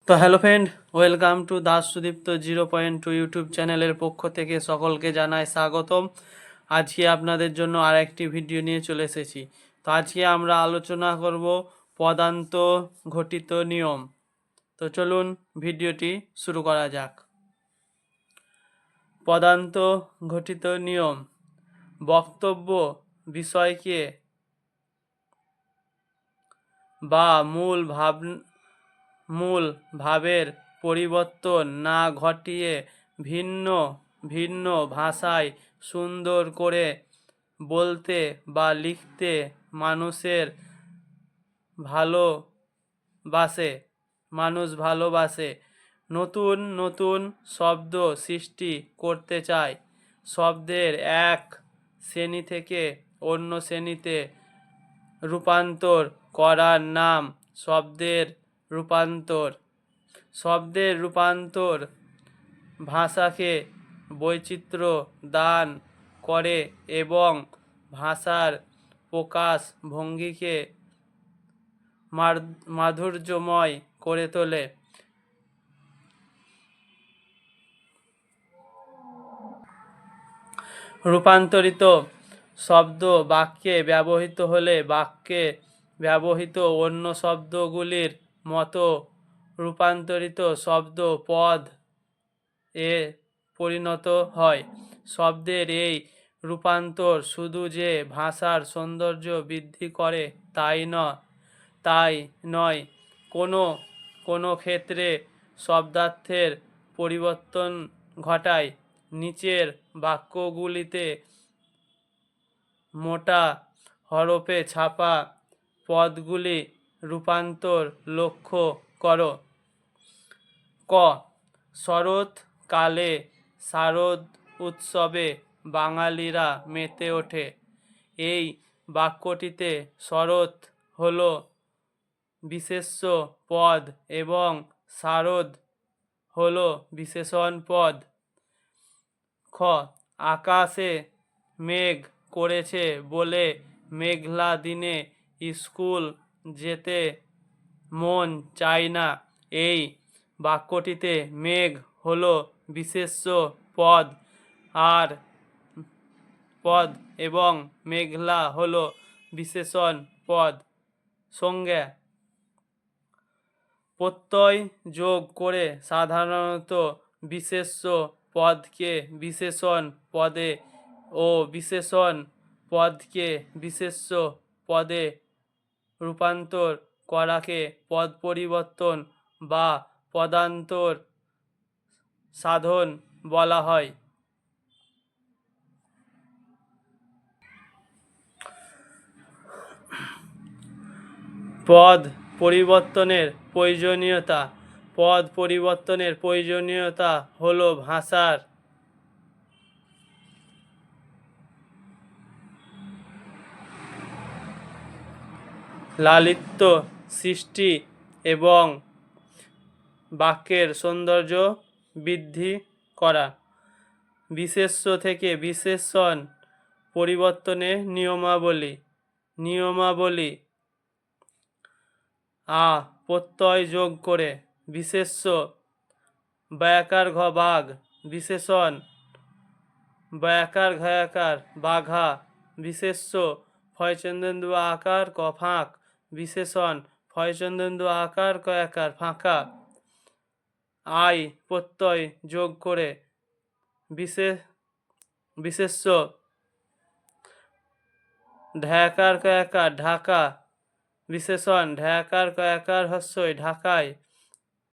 তো hello friend, welcome to Das Sudipta 0.2 YouTube চ্যানেলের পক্ষ থেকে সকলকে জানাই স্বাগতম। আজকে আপনাদের জন্য আর একটি ভিডিও নিয়ে চলে এসেছি। তো আজকে আমরা আলোচনা করব পদান্ত ঘটিত নিয়ম। তো চলুন ভিডিওটি শুরু করা যাক। পদান্ত ঘটিত নিয়ম বক্তব্য বিষয়কে বা মূল ভাবের পরিবর্তন না ঘটিয়ে ভিন্ন ভিন্ন ভাষায় সুন্দর করে বলতে বা লিখতে মানুষ ভালোবাসে। নতুন নতুন শব্দ সৃষ্টি করতে চায়। শব্দের এক শ্রেণী থেকে অন্য শ্রেণীতে রূপান্তর করার নাম শব্দের রূপান্তর ভাষাকে বৈচিত্র্য দান করে এবং ভাষার প্রকাশ ভঙ্গিকে মাধুর্যময় করে তোলে। রূপান্তরিত শব্দ বাক্যে ব্যবহৃত হলে বাক্যে ব্যবহৃত অন্য শব্দগুলির মতো রূপান্তরিত শব্দ পদ এ পরিণত হয়। শব্দের এই রূপান্তর শুধু যে ভাষার সৌন্দর্য বৃদ্ধি করে তাই নয়, কোনো কোনো ক্ষেত্রে শব্দার্থের পরিবর্তন ঘটায়। নিচের বাক্যগুলিতে মোটা হরফে ছাপা পদগুলি রূপান্তর লক্ষ্য করো। ক। শরৎকালে শারদ উৎসবে বাঙালিরা মেতে ওঠে। এই বাক্যটিতে শরৎ হল বিশেষ্য পদ এবং শারদ হল বিশেষণ পদ। খ। আকাশে মেঘ করেছে বলে মেঘলা দিনে স্কুল যেতে মন চায় না। এই বাক্যটিতে মেঘ হল বিশেষ্য পদ এবং মেঘলা হল বিশেষণ পদ। সংজ্ঞা: প্রত্যয় যোগ করে সাধারণত বিশেষ্য পদকে বিশেষণ পদে ও বিশেষণ পদকে বিশেষ্য পদে রূপান্তর করাকে পদ পরিবর্তন বা পদান্তর সাধন বলা হয়। পদ পরিবর্তনের প্রয়োজনীয়তা হল ভাষার লালিত্য সৃষ্টি এবং বাক্যের সৌন্দর্য বৃদ্ধি করা। বিশেষ্য থেকে বিশেষণ পরিবর্তনের নিয়মাবলী: প্রত্যয় যোগ করে বিশেষ্য বয়াকার ঘ বাঘ, বিশেষণ বয়াকার ঘয়াকার বাঘা, বিশেষ্য ফয়চন্দ্রেন্দু আকার ক ফাঁক, বিশেষণ ফয়চন্দ্রেন্দু আকার কয়াকার ফাঁকা। প্রত্যয় যোগ করে বিশেষ্য ঢাকার কয়াকার ঢাকা, বিশেষণ ঢাকার কয়াকার হস্যই ঢাকায়,